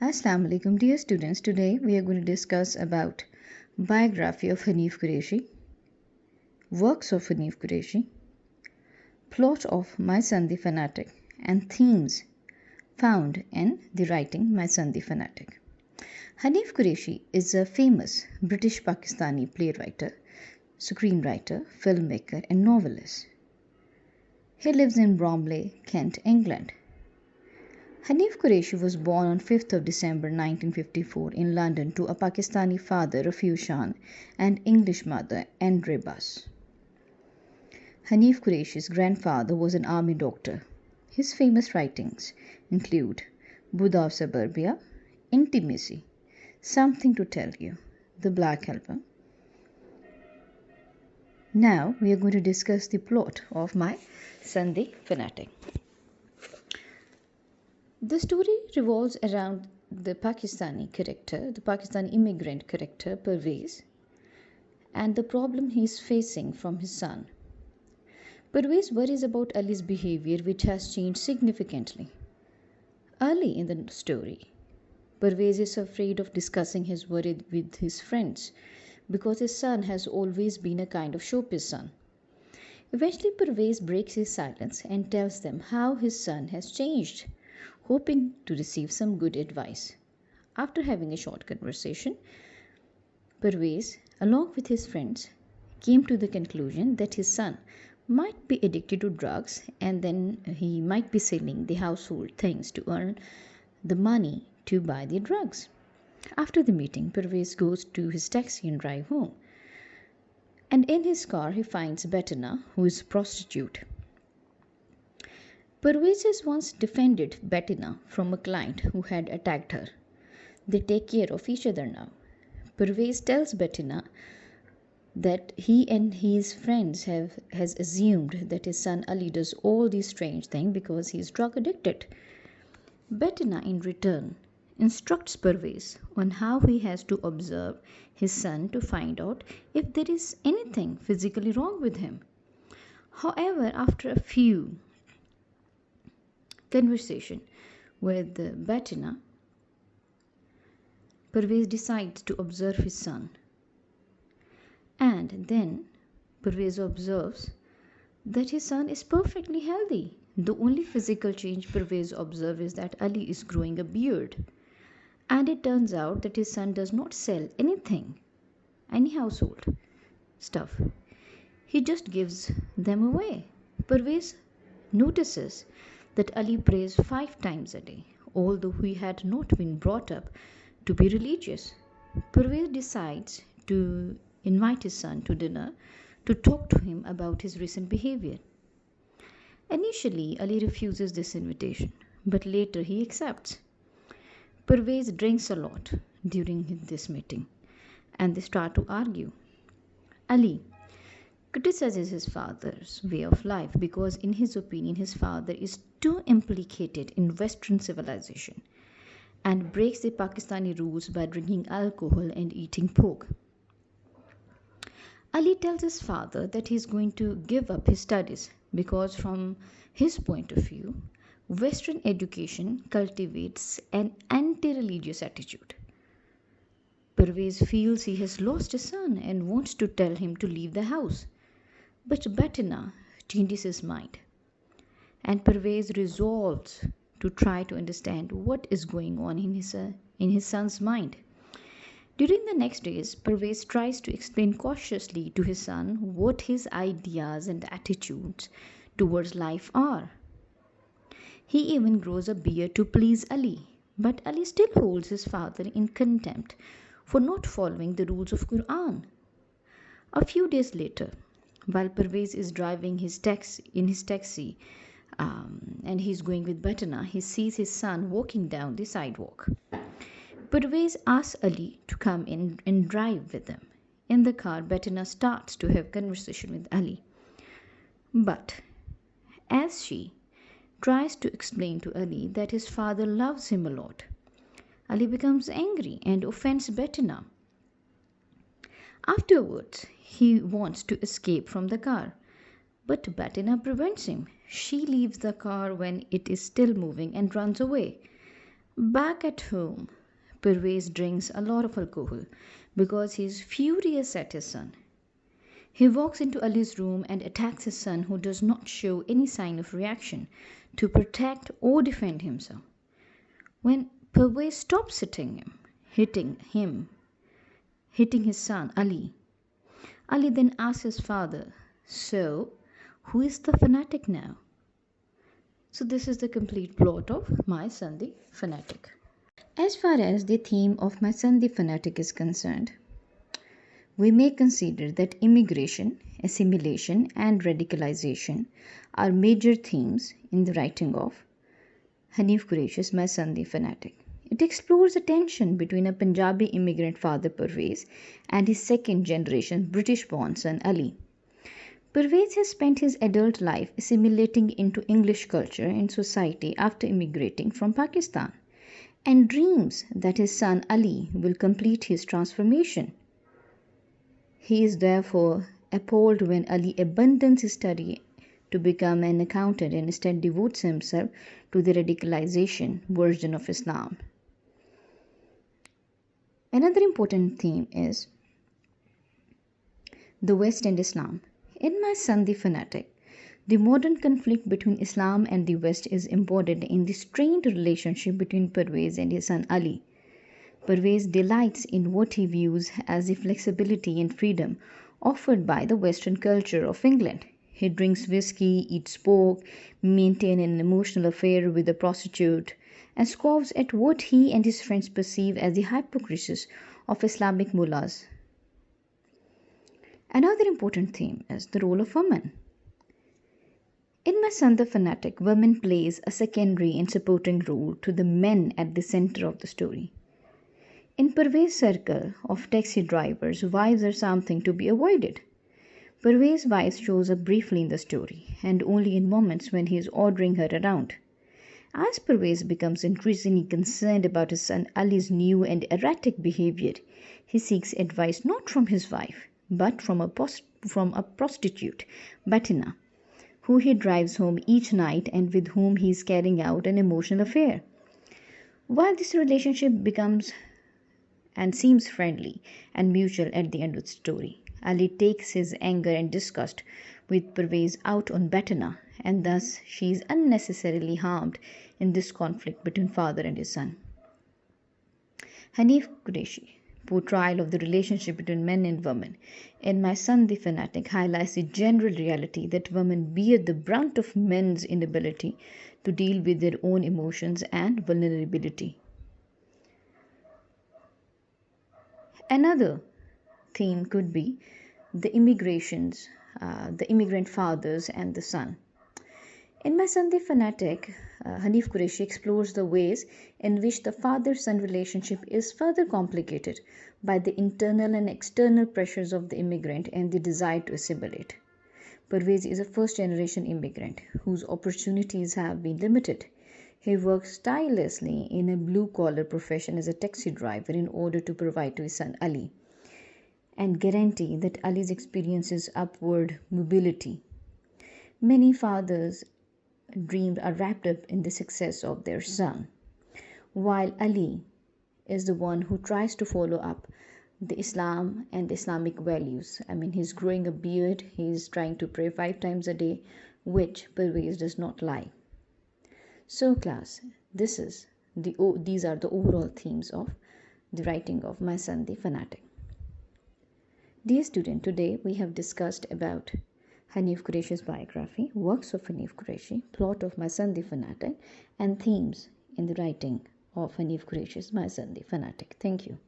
Assalamu alaikum dear students. Today we are going to discuss about biography of Hanif Kureishi, works of Hanif Kureishi, plot of My Son the Fanatic, and themes found in the writing My Son the Fanatic. Hanif Kureishi is a famous British Pakistani playwright, screenwriter, filmmaker, and novelist. He lives in Bromley, Kent, England. Hanif Kureishi was born on 5th of December 1954 in London to a Pakistani father, Rafiu and English mother, Andre Bus. Hanif Kureishi's grandfather was an army doctor. His famous writings include Buddha of Suburbia, Intimacy, Something to Tell You, The Black Album. Now we are going to discuss the plot of My Son the Fanatic. The story revolves around the Pakistani character, the Pakistani immigrant character, Pervez, and the problem he is facing from his son. Pervez worries about Ali's behavior, which has changed significantly. Early in the story, Pervez is afraid of discussing his worry with his friends because his son has always been a kind of showbiz son. Eventually, Pervez breaks his silence and tells them how his son has changed, hoping to receive some good advice. After having a short conversation, Pervez, along with his friends, came to the conclusion that his son might be addicted to drugs and then he might be selling the household things to earn the money to buy the drugs. After the meeting, Pervez goes to his taxi and drive home. And in his car, he finds Bettina, who is a prostitute. Pervez has once defended Bettina from a client who had attacked her. They take care of each other now. Pervez tells Bettina that he and his friends has assumed that his son Ali does all these strange things because he is drug addicted. Bettina, in return, instructs Pervez on how he has to observe his son to find out if there is anything physically wrong with him. However, after a few conversation with Bettina, Pervez decides to observe his son. And then Pervez observes that his son is perfectly healthy. The only physical change Pervez observes is that Ali is growing a beard. And it turns out that his son does not sell anything, any household stuff. He just gives them away. Pervez notices that Ali prays 5 times a day, although he had not been brought up to be religious. Pervez decides to invite his son to dinner to talk to him about his recent behavior. Initially, Ali refuses this invitation, but later he accepts. Pervez drinks a lot during this meeting, and they start to argue. Ali criticizes his father's way of life because, in his opinion, his father is too implicated in Western civilization and breaks the Pakistani rules by drinking alcohol and eating pork. Ali tells his father that he is going to give up his studies because, from his point of view, Western education cultivates an anti-religious attitude. Pervez feels he has lost his son and wants to tell him to leave the house. But Bettina changes his mind, and Pervez resolves to try to understand what is going on in his son's mind. During the next days, Pervez tries to explain cautiously to his son what his ideas and attitudes towards life are. He even grows a beard to please Ali, but Ali still holds his father in contempt for not following the rules of Quran. A few days later, while Pervez is driving his taxi and he's going with Bettina, he sees his son walking down the sidewalk. Pervez asks Ali to come in and drive with them. In the car, Bettina starts to have conversation with Ali. But as she tries to explain to Ali that his father loves him a lot, Ali becomes angry and offends Bettina. Afterwards, he wants to escape from the car, but Bettina prevents him. She leaves the car when it is still moving and runs away. Back at home, Pervez drinks a lot of alcohol because he is furious at his son. He walks into Ali's room and attacks his son, who does not show any sign of reaction to protect or defend himself. When Pervez stops hitting his son Ali, Ali then asks his father, "So, who is the fanatic now?" So, this is the complete plot of My Son the Fanatic. As far as the theme of My Son the Fanatic is concerned, we may consider that immigration, assimilation, and radicalization are major themes in the writing of Hanif Kureishi's My Son the Fanatic. It explores the tension between a Punjabi immigrant father Pervez and his second generation British born son Ali. Pervez has spent his adult life assimilating into English culture and society after immigrating from Pakistan, and dreams that his son Ali will complete his transformation. He is therefore appalled when Ali abandons his study to become an accountant and instead devotes himself to the radicalization version of Islam. Another important theme is the West and Islam. In My Son the Fanatic, the modern conflict between Islam and the West is embodied in the strained relationship between Pervez and his son Ali. Pervez delights in what he views as the flexibility and freedom offered by the Western culture of England. He drinks whiskey, eats pork, maintains an emotional affair with a prostitute, and scoffs at what he and his friends perceive as the hypocrisy of Islamic mullahs. Another important theme is the role of women. In My Son the Fanatic, women plays a secondary and supporting role to the men at the center of the story. In Pervez's circle of taxi drivers, wives are something to be avoided. Pervez's wife shows up briefly in the story, and only in moments when he is ordering her around. As Pervez becomes increasingly concerned about his son Ali's new and erratic behavior, he seeks advice not from his wife, but from a prostitute, Batina, who he drives home each night and with whom he is carrying out an emotional affair. While this relationship becomes and seems friendly and mutual at the end of the story, Ali takes his anger and disgust with Pervez out on Batina, and thus she is unnecessarily harmed in this conflict between father and his son. Hanif Kureishi portrayal of the relationship between men and women in My Son the Fanatic highlights the general reality that women bear the brunt of men's inability to deal with their own emotions and vulnerability. Another theme could be the immigrant fathers and the son. In My Son the Fanatic, Hanif Kureishi explores the ways in which the father-son relationship is further complicated by the internal and external pressures of the immigrant and the desire to assimilate. Pervez is a first-generation immigrant whose opportunities have been limited. He works tirelessly in a blue-collar profession as a taxi driver in order to provide to his son Ali and guarantee that Ali's experiences upward mobility. Many fathers' dreams are wrapped up in the success of their son, while Ali is the one who tries to follow up the Islam and Islamic values. He's growing a beard, he's trying to pray 5 times a day, which Pervez does not like. So class, these are the overall themes of the writing of My Son the Fanatic. Dear student, today we have discussed about Hanif Kureishi's biography, works of Hanif Kureishi, plot of My Son the Fanatic, and themes in the writing of Hanif Kureishi's My Son the Fanatic. Thank you.